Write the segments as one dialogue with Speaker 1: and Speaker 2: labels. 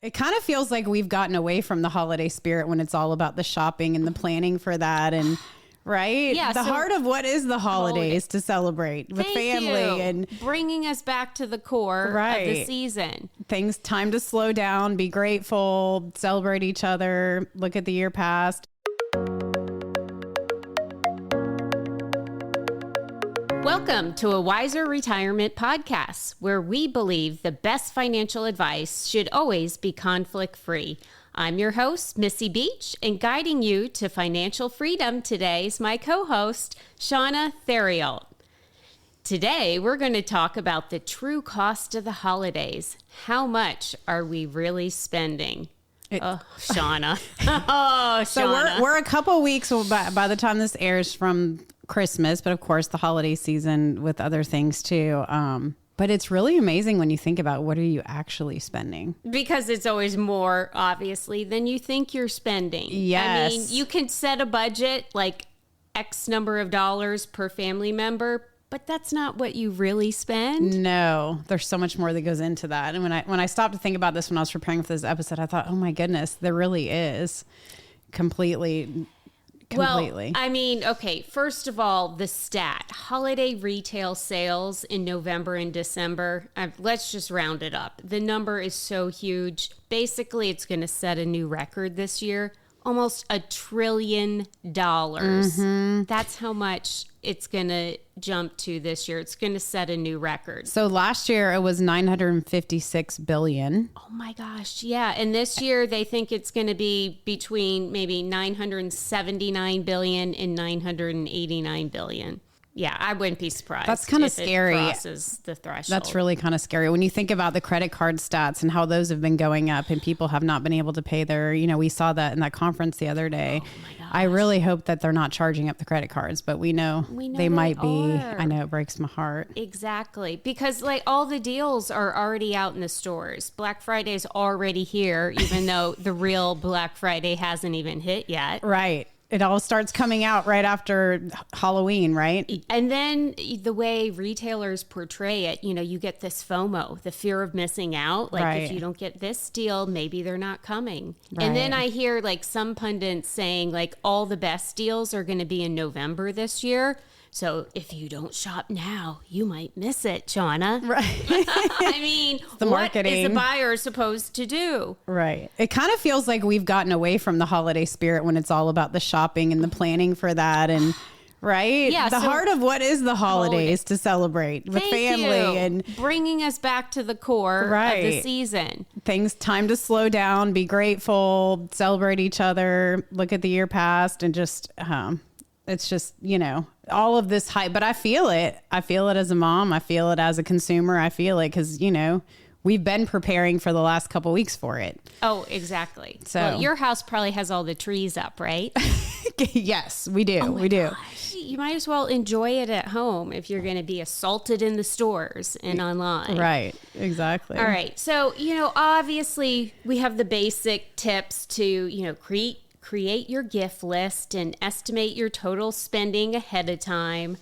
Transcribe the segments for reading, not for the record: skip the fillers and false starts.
Speaker 1: It kind of feels like we've gotten away from the holiday spirit when it's all about the shopping and the planning for that. And right?
Speaker 2: Yeah.
Speaker 1: The heart of what is the holidays to celebrate with family and
Speaker 2: bringing us back to the core of the season.
Speaker 1: Things, time to slow down, be grateful, celebrate each other, look at the year past.
Speaker 2: Welcome to a Wiser Retirement Podcast, where we believe the best financial advice should always be conflict-free. I'm your host, Missy Beach, and guiding you to financial freedom today is my co-host, Shauna Theriault. Today, we're going to talk about the true cost of the holidays. How much are we really spending? Shauna. Oh, Shauna.
Speaker 1: So we're a couple weeks by the time this airs from Christmas, but of course the holiday season with other things too. But it's really amazing when you think about what are you actually spending?
Speaker 2: Because it's always more, obviously, than you think you're spending.
Speaker 1: Yes.
Speaker 2: I mean, you can set a budget like X number of dollars per family member, but that's not what you really spend.
Speaker 1: No, there's so much more that goes into that. And when I stopped to think about this when I was preparing for this episode, I thought, oh my goodness, there really is completely.
Speaker 2: Well, I mean, okay, first of all, the stat, holiday retail sales in November and December, let's just round it up. The number is so huge. Basically, it's going to set a new record this year, almost $1 trillion. Mm-hmm. That's how much it's going to jump to this year. It's going to set a new record.
Speaker 1: So last year it was $956 billion.
Speaker 2: Oh my gosh. Yeah. And this year they think it's going to be between maybe $979 billion and $989 billion. Yeah, I wouldn't be surprised.
Speaker 1: That's kind of scary.
Speaker 2: It crosses the threshold.
Speaker 1: That's really kind of scary when you think about the credit card stats and how those have been going up and people have not been able to pay their, we saw that in that conference the other day.
Speaker 2: Oh my gosh.
Speaker 1: I really hope that they're not charging up the credit cards, but we know they might be. I know, it breaks my heart.
Speaker 2: Exactly. Because like all the deals are already out in the stores. Black Friday is already here, even though the real Black Friday hasn't even hit yet.
Speaker 1: Right. It all starts coming out right after Halloween, right?
Speaker 2: And then the way retailers portray it, you get this FOMO, the fear of missing out. Like if you don't get this deal, maybe they're not coming. Right. And then I hear like some pundits saying like all the best deals are going to be in November this year. So if you don't shop now, you might miss it, Shauna.
Speaker 1: Right.
Speaker 2: I mean,
Speaker 1: the marketing.
Speaker 2: What is a buyer supposed to do?
Speaker 1: Right. It kind of feels like we've gotten away from the holiday spirit when it's all about the shopping and the planning for that. And right.
Speaker 2: Yeah.
Speaker 1: The heart of what is the holidays to celebrate with family and
Speaker 2: bringing us back to the core of the season.
Speaker 1: Things, time to slow down, be grateful, celebrate each other, look at the year past, and just, it's just, all of this hype, but I feel it. I feel it as a mom. I feel it as a consumer. I feel it because, we've been preparing for the last couple weeks for it.
Speaker 2: Oh, exactly.
Speaker 1: So
Speaker 2: your house probably has all the trees up, right?
Speaker 1: Yes, we do. We do.
Speaker 2: Gosh. You might as well enjoy it at home if you're going to be assaulted in the stores and online.
Speaker 1: Right. Exactly.
Speaker 2: All right. So, obviously we have the basic tips to, create your gift list and estimate your total spending ahead of time.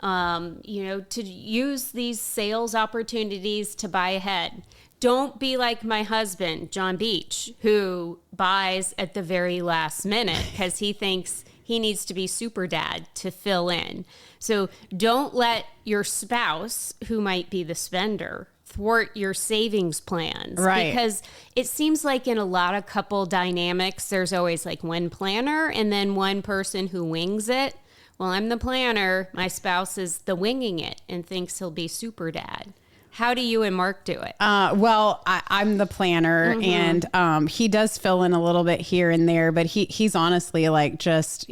Speaker 2: To use these sales opportunities to buy ahead. Don't be like my husband, John Beach, who buys at the very last minute because he thinks he needs to be super dad to fill in. So don't let your spouse, who might be the spender, thwart your savings plans.
Speaker 1: Right.
Speaker 2: Because it seems like in a lot of couple dynamics, there's always like one planner and then one person who wings it. Well, I'm the planner. My spouse is the winging it and thinks he'll be super dad. How do you and Mark do it?
Speaker 1: Well, I'm the planner, and he does fill in a little bit here and there, but he's honestly like just,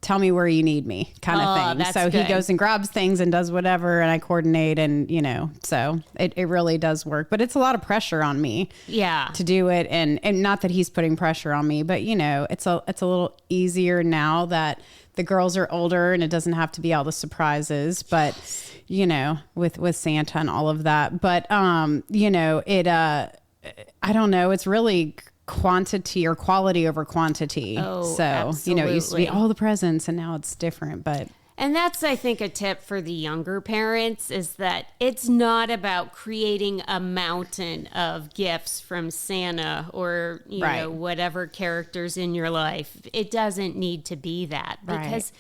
Speaker 1: tell me where you need me kind of thing. So
Speaker 2: good.
Speaker 1: He goes and grabs things and does whatever, and I coordinate, and so it really does work. But it's a lot of pressure on me, to do it, and not that he's putting pressure on me, but it's a little easier now that the girls are older and it doesn't have to be all the surprises, but with Santa and all of that. But I don't know, it's really quantity or quality over quantity.
Speaker 2: Oh,
Speaker 1: so
Speaker 2: absolutely.
Speaker 1: It used to be all the presents and now it's different, but
Speaker 2: And that's, I think, a tip for the younger parents is that it's not about creating a mountain of gifts from Santa or, you know, whatever characters in your life. It doesn't need to be that because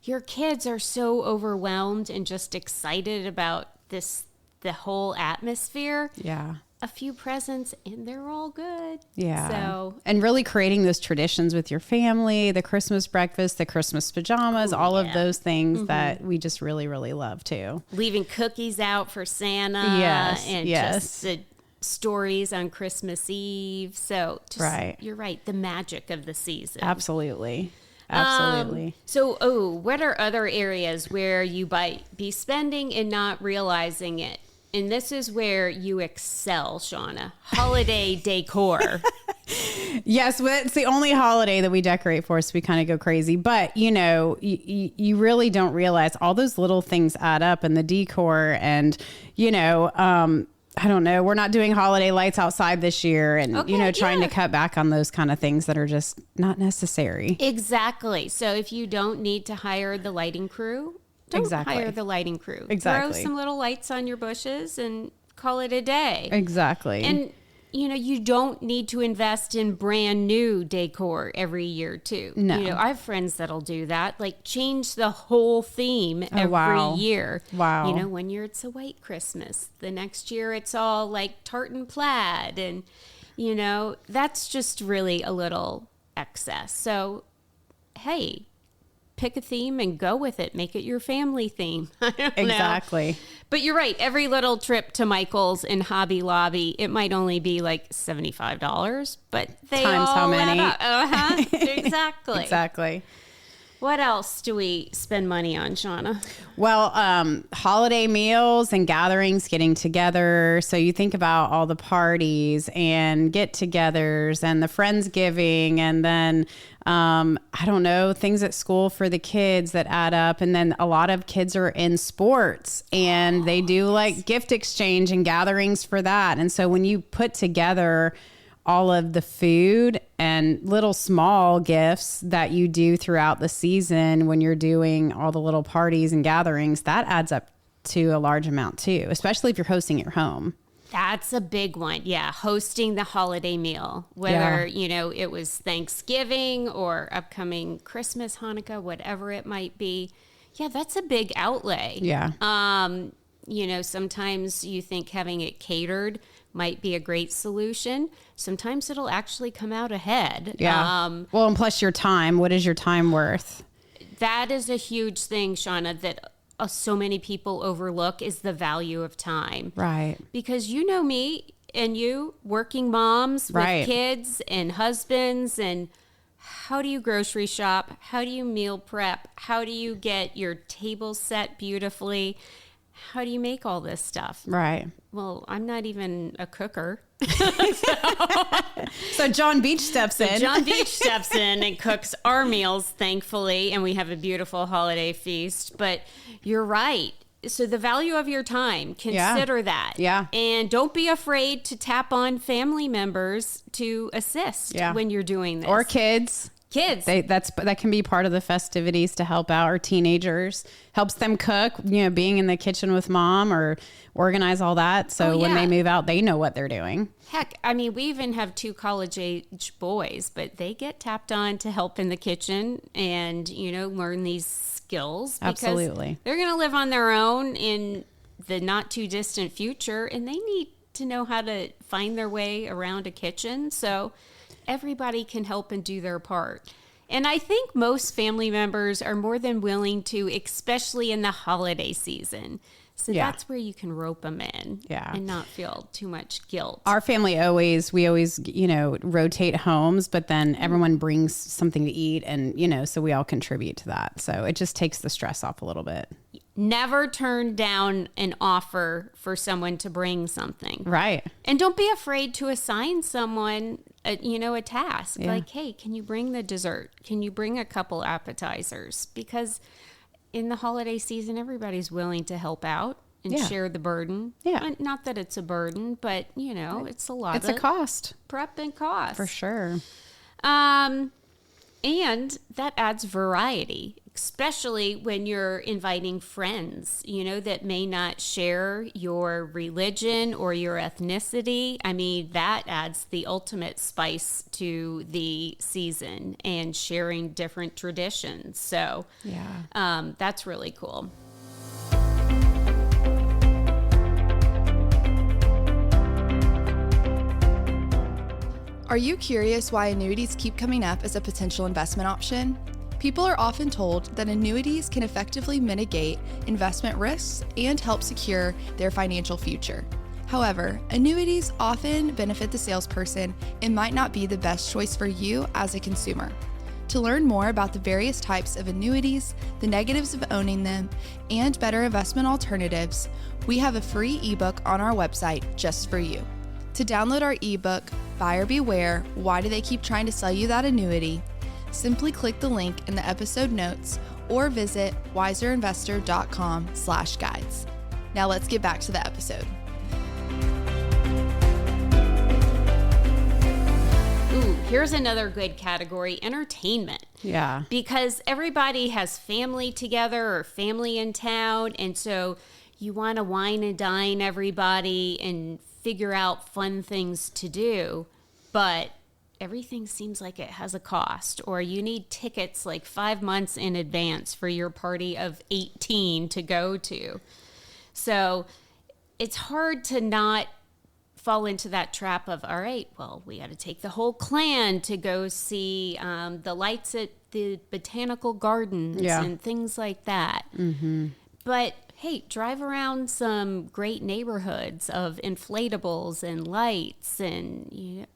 Speaker 2: your kids are so overwhelmed and just excited about the whole atmosphere.
Speaker 1: Yeah.
Speaker 2: A few presents and they're all good.
Speaker 1: Yeah.
Speaker 2: So,
Speaker 1: and really creating those traditions with your family, the Christmas breakfast, the Christmas pajamas, all of those things that we just really, really love too.
Speaker 2: Leaving cookies out for Santa.
Speaker 1: Yes.
Speaker 2: And just the stories on Christmas Eve. So just, you're right. The magic of the season.
Speaker 1: Absolutely. Absolutely.
Speaker 2: What are other areas where you might be spending and not realizing it? And this is where you excel, Shauna. Holiday decor.
Speaker 1: Yes, well, it's the only holiday that we decorate for, so we kind of go crazy. But, you know, you really don't realize all those little things add up in the decor. And, you know, I don't know, we're not doing holiday lights outside this year and, you know, trying to cut back on those kind of things that are just not necessary.
Speaker 2: Exactly. So if you don't need to hire the lighting crew, don't hire the lighting crew.
Speaker 1: Exactly.
Speaker 2: Throw some little lights on your bushes and call it a day.
Speaker 1: Exactly.
Speaker 2: And, you know, you don't need to invest in brand new decor every year, too.
Speaker 1: No.
Speaker 2: You know, I have friends that'll do that. Like, change the whole theme every year.
Speaker 1: Wow.
Speaker 2: You know, one year it's a white Christmas. The next year it's all, like, tartan plaid. And, you know, that's just really a little excess. So, hey, pick a theme and go with it. Make it your family theme. I don't know. But you're right. Every little trip to Michael's and Hobby Lobby, it might only be like $75, but they
Speaker 1: times
Speaker 2: all
Speaker 1: how many?
Speaker 2: Add up. Exactly.
Speaker 1: Exactly.
Speaker 2: What else do we spend money on, Shauna?
Speaker 1: Well, holiday meals and gatherings, getting together. So you think about all the parties and get-togethers and the Friendsgiving and then, I don't know, things at school for the kids that add up. And then a lot of kids are in sports and they do like gift exchange and gatherings for that. And so when you put together all of the food and little small gifts that you do throughout the season when you're doing all the little parties and gatherings, that adds up to a large amount too, especially if you're hosting at home.
Speaker 2: That's a big one. Yeah. Hosting the holiday meal, whether, you know, it was Thanksgiving or upcoming Christmas, Hanukkah, whatever it might be. Yeah. That's a big outlay.
Speaker 1: Yeah.
Speaker 2: You know, sometimes you think having it catered might be a great solution. Sometimes it'll actually come out ahead.
Speaker 1: Yeah. Well, and plus your time. What is your time worth?
Speaker 2: That is a huge thing, Shauna, that so many people overlook is the value of time.
Speaker 1: Right.
Speaker 2: Because you know me and you, working moms with kids and husbands, and how do you grocery shop? How do you meal prep? How do you get your table set beautifully? How do you make all this stuff?
Speaker 1: Right.
Speaker 2: Well, I'm not even a cooker.
Speaker 1: So John Beach steps in.
Speaker 2: John Beach steps in and cooks our meals, thankfully, and we have a beautiful holiday feast. But you're right. So the value of your time, consider that.
Speaker 1: Yeah.
Speaker 2: And don't be afraid to tap on family members to assist when you're doing this.
Speaker 1: Or kids. That can be part of the festivities to help out, or teenagers helps them cook, you know, being in the kitchen with mom or organize all that. So when they move out, they know what they're doing.
Speaker 2: Heck, I mean, we even have 2 college age boys, but they get tapped on to help in the kitchen and, you know, learn these skills.
Speaker 1: Absolutely.
Speaker 2: They're going to live on their own in the not too distant future, and they need to know how to find their way around a kitchen. So everybody can help and do their part. And I think most family members are more than willing to, especially in the holiday season. So that's where you can rope them in and not feel too much guilt.
Speaker 1: Our family we always, you know, rotate homes, but then everyone brings something to eat and, you know, so we all contribute to that. So it just takes the stress off a little bit.
Speaker 2: Never turn down an offer for someone to bring something.
Speaker 1: Right.
Speaker 2: And don't be afraid to assign someone, a task.
Speaker 1: Yeah.
Speaker 2: Like, hey, can you bring the dessert? Can you bring a couple appetizers? Because in the holiday season, everybody's willing to help out and share the burden.
Speaker 1: Yeah.
Speaker 2: Not that it's a burden, but, you know, it's a lot.
Speaker 1: It's a cost.
Speaker 2: Prep and cost.
Speaker 1: For sure.
Speaker 2: And that adds variety. especially when you're inviting friends, that may not share your religion or your ethnicity. I mean, that adds the ultimate spice to the season and sharing different traditions. So that's really cool.
Speaker 3: Are you curious why annuities keep coming up as a potential investment option? People are often told that annuities can effectively mitigate investment risks and help secure their financial future. However, annuities often benefit the salesperson and might not be the best choice for you as a consumer. To learn more about the various types of annuities, the negatives of owning them, and better investment alternatives, we have a free ebook on our website just for you. To download our ebook, Buyer Beware, Why Do They Keep Trying to Sell You That Annuity? Simply click the link in the episode notes or visit wiserinvestor.com/guides. Now let's get back to the episode.
Speaker 2: Ooh, here's another good category, entertainment.
Speaker 1: Yeah.
Speaker 2: Because everybody has family together or family in town, and so you want to wine and dine everybody and figure out fun things to do, but everything seems like it has a cost, or you need tickets like 5 months in advance for your party of 18 to go to. So it's hard to not fall into that trap of, all right, well, we got to take the whole clan to go see the lights at the botanical gardens and things like that. Mm-hmm. But hey, drive around some great neighborhoods of inflatables and lights, and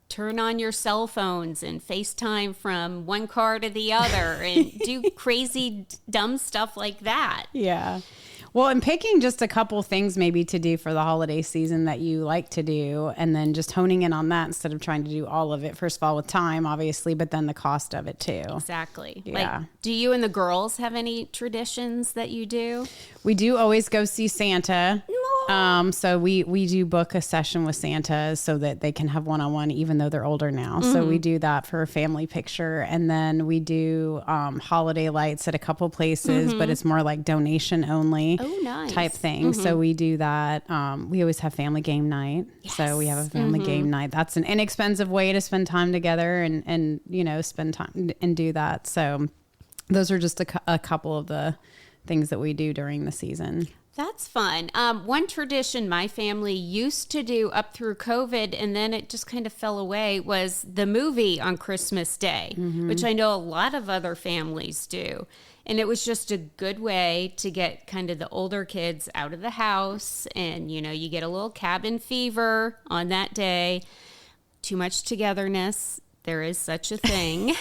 Speaker 2: turn on your cell phones and FaceTime from one car to the other and do crazy, dumb stuff like that.
Speaker 1: Yeah. Well, and picking just a couple things maybe to do for the holiday season that you like to do, and then just honing in on that instead of trying to do all of it. First of all, with time, obviously, but then the cost of it too.
Speaker 2: Exactly.
Speaker 1: Yeah.
Speaker 2: Like, do you and the girls have any traditions that you do?
Speaker 1: We do always go see Santa. So we do book a session with Santa so that they can have one-on-one, even though they're older now. Mm-hmm. So we do that for a family picture. And then we do holiday lights at a couple places, but it's more like donation only type thing. Mm-hmm. So we do that. We always have family game night. Yes. So we have a family game night. That's an inexpensive way to spend time together and spend time and do that. So those are just a couple of the things that we do during the season.
Speaker 2: That's fun. One tradition my family used to do up through COVID, and then it just kind of fell away, was the movie on Christmas Day, which I know a lot of other families do. And it was just a good way to get kind of the older kids out of the house. And, you get a little cabin fever on that day. Too much togetherness. There is such a thing.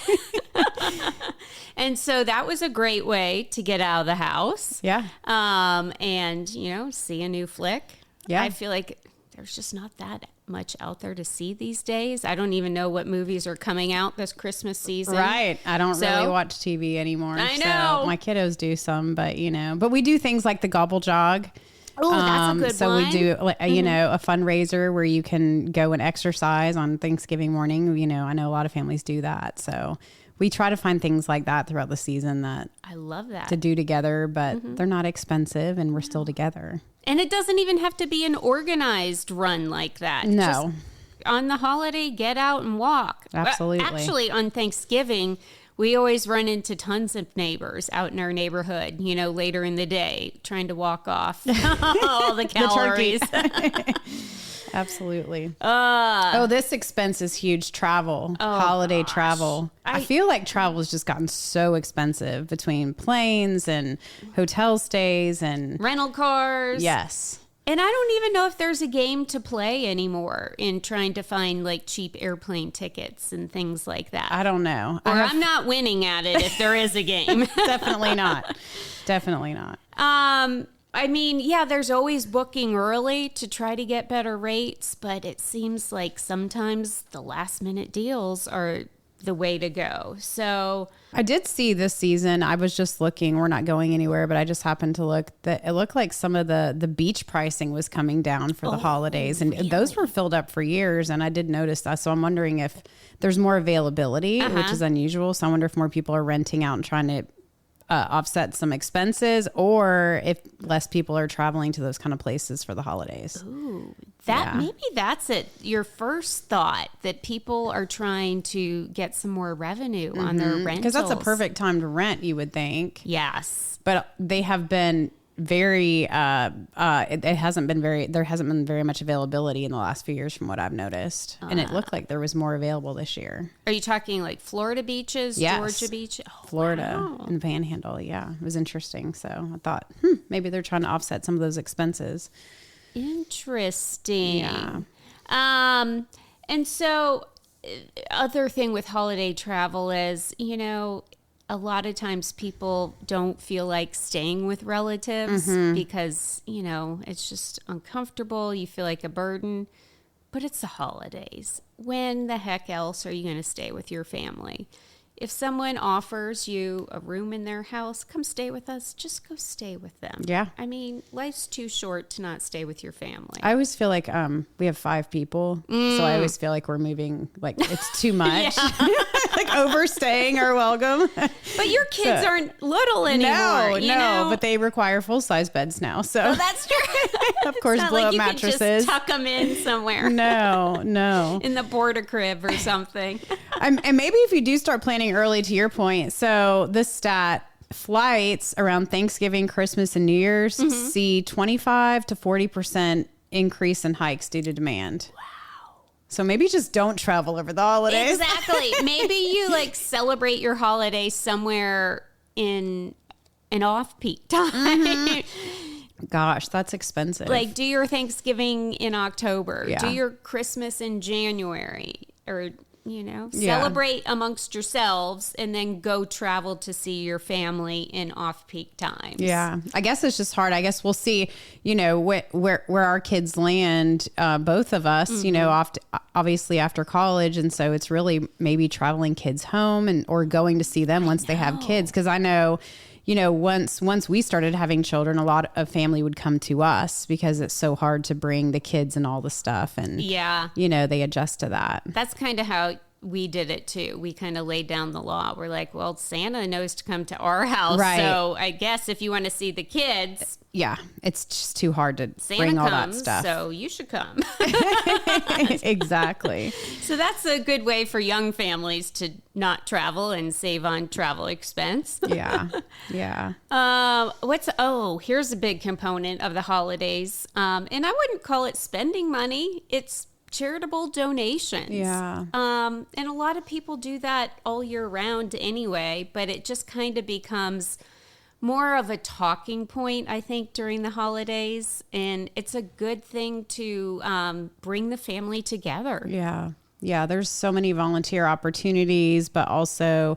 Speaker 2: And so that was a great way to get out of the house.
Speaker 1: Yeah.
Speaker 2: And, see a new flick.
Speaker 1: Yeah.
Speaker 2: I feel like there's just not that much out there to see these days. I don't even know what movies are coming out this Christmas season.
Speaker 1: Right. I don't really watch TV anymore.
Speaker 2: I know.
Speaker 1: So my kiddos do some, but we do things like the Gobble Jog.
Speaker 2: Oh, that's a good one.
Speaker 1: So we do, a fundraiser where you can go and exercise on Thanksgiving morning. I know a lot of families do that. So we try to find things like that throughout the season that
Speaker 2: I love that
Speaker 1: to do together, but they're not expensive and we're still together.
Speaker 2: And it doesn't even have to be an organized run like that.
Speaker 1: No.
Speaker 2: Just on the holiday, get out and walk.
Speaker 1: Absolutely.
Speaker 2: Actually, on Thanksgiving, we always run into tons of neighbors out in our neighborhood, later in the day, trying to walk off all the calories.
Speaker 1: Absolutely. This expense is huge. Travel, holiday travel. I feel like travel has just gotten so expensive between planes and hotel stays and
Speaker 2: rental cars.
Speaker 1: Yes.
Speaker 2: And I don't even know if there's a game to play anymore in trying to find like cheap airplane tickets and things like that.
Speaker 1: I don't know.
Speaker 2: Or I'm not winning at it if there is a game.
Speaker 1: Definitely not. Definitely not.
Speaker 2: I mean, yeah, there's always booking early to try to get better rates, but it seems like sometimes the last minute deals are the way to go. So
Speaker 1: I did see this season, I was just looking, we're not going anywhere, but I just happened to look that it looked like some of the beach pricing was coming down for the holidays, and those were filled up for years. And I did notice that. So I'm wondering if there's more availability, which is unusual. So I wonder if more people are renting out and trying to offset some expenses, or if less people are traveling to those kind of places for the holidays.
Speaker 2: Ooh, maybe that's it. Your first thought, that people are trying to get some more revenue on their rentals.
Speaker 1: Because that's a perfect time to rent, you would think.
Speaker 2: Yes.
Speaker 1: But they have been very, there hasn't been very much availability in the last few years from what I've noticed. And it looked like there was more available this year.
Speaker 2: Are you talking like Florida beaches,
Speaker 1: yes.
Speaker 2: Georgia beach? Oh,
Speaker 1: Florida
Speaker 2: wow.
Speaker 1: and Panhandle. Yeah, it was interesting. So I thought, maybe they're trying to offset some of those expenses.
Speaker 2: Interesting.
Speaker 1: Yeah.
Speaker 2: And so other thing with holiday travel is, a lot of times people don't feel like staying with relatives because, it's just uncomfortable. You feel like a burden, but it's the holidays. When the heck else are you going to stay with your family? If someone offers you a room in their house, come stay with us, just go stay with them.
Speaker 1: Yeah.
Speaker 2: I mean, life's too short to not stay with your family.
Speaker 1: I always feel like we have 5 people. So I always feel like we're moving, like it's too much. Like overstaying our welcome.
Speaker 2: But your kids aren't little anymore.
Speaker 1: No, but they require full-size beds now. So
Speaker 2: that's true.
Speaker 1: Of course, blow up mattresses.
Speaker 2: Can just tuck them in somewhere.
Speaker 1: No.
Speaker 2: In the border crib or something.
Speaker 1: And maybe if you do start planning early, to your point. So this stat, flights around Thanksgiving, Christmas, and New Year's see 25 to 40% increase in hikes due to demand.
Speaker 2: Wow.
Speaker 1: So maybe just don't travel over the holidays.
Speaker 2: Exactly. Maybe you celebrate your holiday somewhere in an off-peak time.
Speaker 1: Gosh, that's expensive.
Speaker 2: Like do your Thanksgiving in October.
Speaker 1: Yeah.
Speaker 2: Do your Christmas in January, or celebrate amongst yourselves and then go travel to see your family in off-peak times.
Speaker 1: Yeah. I guess it's just hard. I guess we'll see, where our kids land, both of us, obviously after college. And so it's really maybe traveling kids home or going to see them once they have kids. Because I know, once we started having children, a lot of family would come to us because it's so hard to bring the kids and all the stuff. And, they adjust to that.
Speaker 2: That's kind of how we did it too. We kind of laid down the law. We're like, well, Santa knows to come to our house.
Speaker 1: Right.
Speaker 2: So I guess if you want to see the kids.
Speaker 1: Yeah. It's just too hard to
Speaker 2: Santa
Speaker 1: bring all
Speaker 2: comes,
Speaker 1: that stuff.
Speaker 2: So you should come.
Speaker 1: Exactly.
Speaker 2: So that's a good way for young families to not travel and save on travel expense.
Speaker 1: Yeah.
Speaker 2: Here's a big component of the holidays. And I wouldn't call it spending money. It's charitable donations.
Speaker 1: Yeah.
Speaker 2: And a lot of people do that all year round anyway, but it just kind of becomes more of a talking point, I think, during the holidays. And it's a good thing to bring the family together.
Speaker 1: Yeah. Yeah. There's so many volunteer opportunities, but also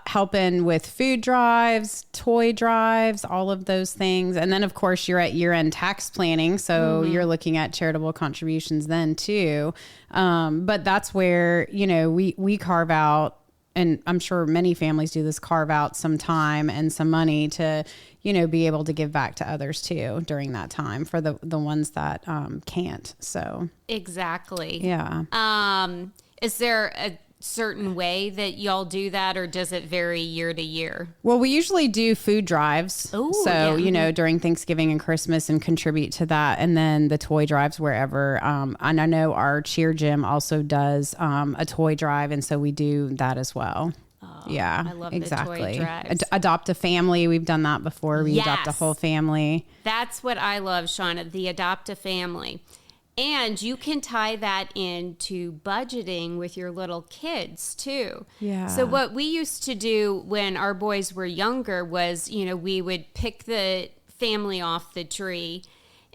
Speaker 1: helping with food drives, toy drives, all of those things. And then, of course, you're at year-end tax planning. So you're looking at charitable contributions then, too. But that's where, we carve out, and I'm sure many families do this, carve out some time and some money to, be able to give back to others, too, during that time for the ones that can't. So
Speaker 2: exactly.
Speaker 1: Yeah.
Speaker 2: Is there a certain way that y'all do that, or does it vary year to year?
Speaker 1: Well, we usually do food drives.
Speaker 2: Ooh,
Speaker 1: so,
Speaker 2: yeah.
Speaker 1: During Thanksgiving and Christmas, and contribute to that. And then the toy drives wherever. And I know our cheer gym also does a toy drive. And so we do that as well.
Speaker 2: Oh,
Speaker 1: yeah,
Speaker 2: I love
Speaker 1: exactly.
Speaker 2: the toy drives.
Speaker 1: Adopt a family. We've done that before. We adopt a whole family.
Speaker 2: That's what I love, Shauna, the adopt a family. And you can tie that into budgeting with your little kids too.
Speaker 1: Yeah.
Speaker 2: So what we used to do when our boys were younger was, we would pick the family off the tree,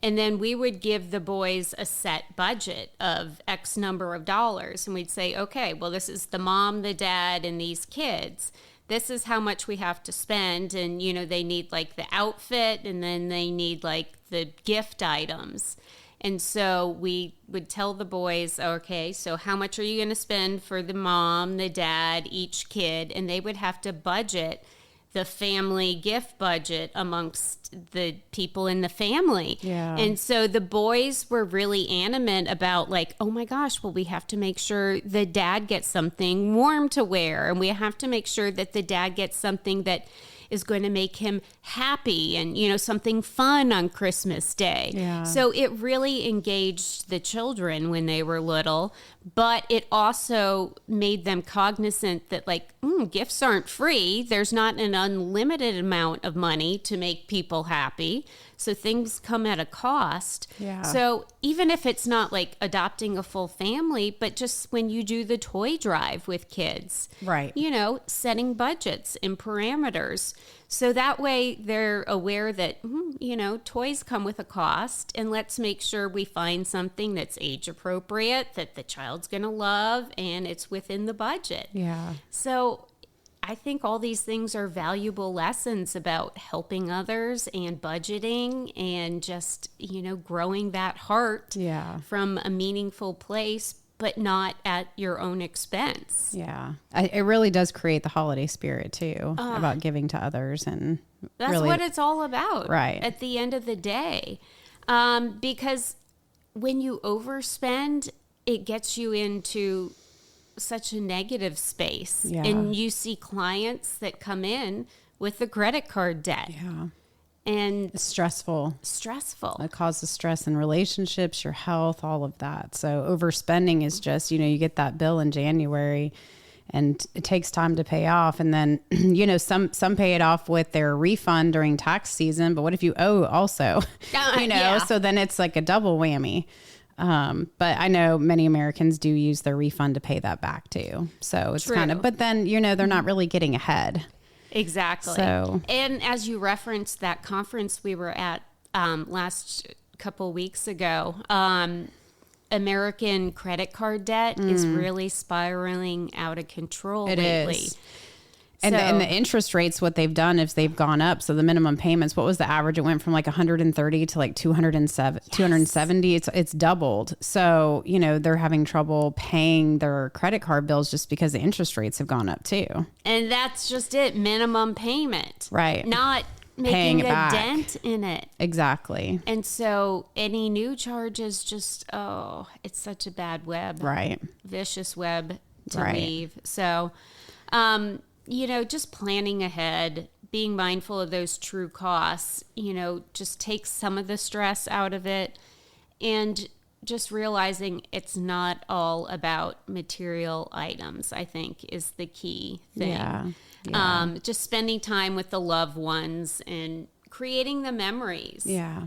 Speaker 2: and then we would give the boys a set budget of X number of dollars. And we'd say, okay, well, this is the mom, the dad, and these kids. This is how much we have to spend. And, they need like the outfit, and then they need like the gift items. And so we would tell the boys, okay, so how much are you going to spend for the mom, the dad, each kid? And they would have to budget the family gift budget amongst the people in the family.
Speaker 1: Yeah.
Speaker 2: And so the boys were really animate about like, oh my gosh, well, we have to make sure the dad gets something warm to wear. And we have to make sure that the dad gets something that is going to make him happy and, something fun on Christmas Day.
Speaker 1: Yeah.
Speaker 2: So it really engaged the children when they were little, but it also made them cognizant that gifts aren't free. There's not an unlimited amount of money to make people happy. So things come at a cost.
Speaker 1: Yeah.
Speaker 2: So even if it's not like adopting a full family, but just when you do the toy drive with kids,
Speaker 1: right?
Speaker 2: Setting budgets and parameters. So that way they're aware that, toys come with a cost, and let's make sure we find something that's age appropriate, that the child's going to love, and it's within the budget.
Speaker 1: Yeah.
Speaker 2: So I think all these things are valuable lessons about helping others and budgeting and just, growing that heart from a meaningful place, but not at your own expense.
Speaker 1: Yeah. It really does create the holiday spirit too, about giving to others. And
Speaker 2: that's
Speaker 1: really
Speaker 2: what it's all about.
Speaker 1: Right.
Speaker 2: At the end of the day. Because when you overspend, it gets you into such a negative space.
Speaker 1: Yeah.
Speaker 2: And you see clients that come in with the credit card debt.
Speaker 1: Yeah.
Speaker 2: And
Speaker 1: it's stressful.
Speaker 2: It
Speaker 1: causes stress in relationships, your health, all of that. So overspending is just, you get that bill in January and it takes time to pay off. And then, some pay it off with their refund during tax season. But what if you owe also, so then it's like a double whammy. But I know many Americans do use their refund to pay that back too. So it's kind of, but then, they're not really getting ahead.
Speaker 2: Exactly.
Speaker 1: So,
Speaker 2: and as you referenced that conference we were at last couple weeks ago, American credit card debt is really spiraling out of control lately.
Speaker 1: Is. And the interest rates, what they've done is they've gone up. So the minimum payments, what was the average? It went from like 130 to like 270. It's doubled. So, they're having trouble paying their credit card bills just because the interest rates have gone up too.
Speaker 2: And that's just it. Minimum payment.
Speaker 1: Right.
Speaker 2: Not making a dent in it.
Speaker 1: Exactly.
Speaker 2: And so any new charges just, it's such a bad web.
Speaker 1: Right.
Speaker 2: Vicious web to weave. So, just planning ahead, being mindful of those true costs, just takes some of the stress out of it, and just realizing it's not all about material items, I think, is the key thing.
Speaker 1: Yeah.
Speaker 2: Just spending time with the loved ones and creating the memories.
Speaker 1: Yeah.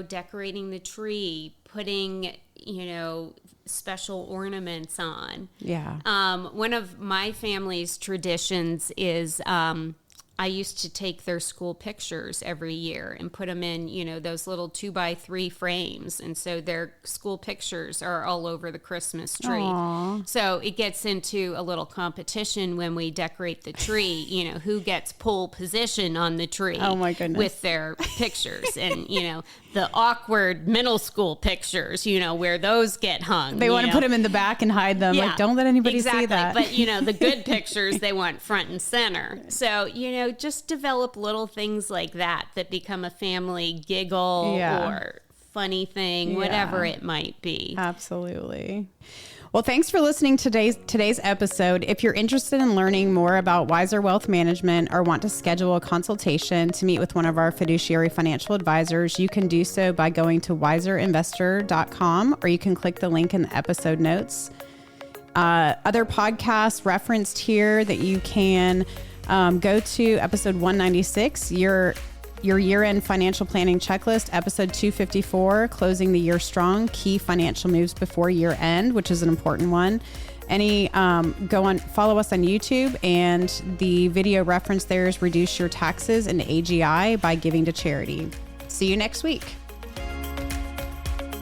Speaker 2: Decorating the tree, putting, special ornaments on.
Speaker 1: Yeah.
Speaker 2: One of my family's traditions is I used to take their school pictures every year and put them in, those little 2x3 frames. And so their school pictures are all over the Christmas tree.
Speaker 1: Aww.
Speaker 2: So it gets into a little competition when we decorate the tree, who gets pole position on the tree.
Speaker 1: Oh my goodness.
Speaker 2: With their pictures and, the awkward middle school pictures, where those get hung.
Speaker 1: They want to put them in the back and hide them.
Speaker 2: Yeah,
Speaker 1: like, don't let anybody see that.
Speaker 2: But, the good pictures, they want front and center. So, just develop little things like that become a family giggle or funny thing, whatever it might be.
Speaker 1: Absolutely. Well, thanks for listening to today's episode. If you're interested in learning more about Wiser Wealth Management or want to schedule a consultation to meet with one of our fiduciary financial advisors, you can do so by going to wiserinvestor.com, or you can click the link in the episode notes. Other podcasts referenced here that you can go to: episode 196, your year-end financial planning checklist; episode 254, closing the year strong, key financial moves before year end, which is an important one. Follow us on YouTube, and the video reference there is reduce your taxes and AGI by giving to charity. See you next week.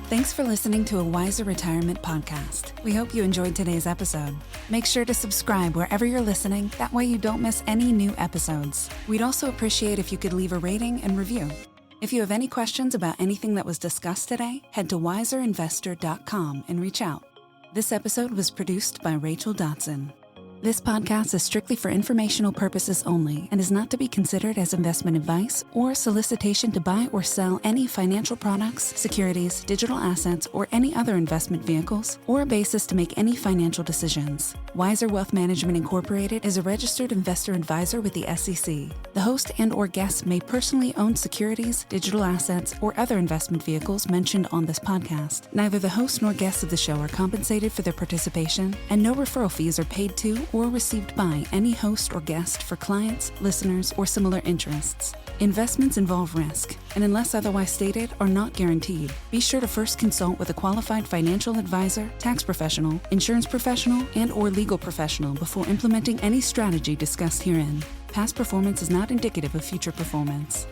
Speaker 4: Thanks for listening to a Wiser Retirement podcast. We hope you enjoyed today's episode. Make sure to subscribe wherever you're listening. That way you don't miss any new episodes. We'd also appreciate if you could leave a rating and review. If you have any questions about anything that was discussed today, head to wiserinvestor.com and reach out. This episode was produced by Rachel Dotson. This podcast is strictly for informational purposes only and is not to be considered as investment advice or solicitation to buy or sell any financial products, securities, digital assets, or any other investment vehicles, or a basis to make any financial decisions. Wiser Wealth Management Incorporated is a registered investor advisor with the SEC. The host and/or guests may personally own securities, digital assets, or other investment vehicles mentioned on this podcast. Neither the host nor guests of the show are compensated for their participation, and no referral fees are paid to or received by any host or guest for clients, listeners, or similar interests. Investments involve risk, and unless otherwise stated, are not guaranteed. Be sure to first consult with a qualified financial advisor, tax professional, insurance professional, and/or legal professional before implementing any strategy discussed herein. Past performance is not indicative of future performance.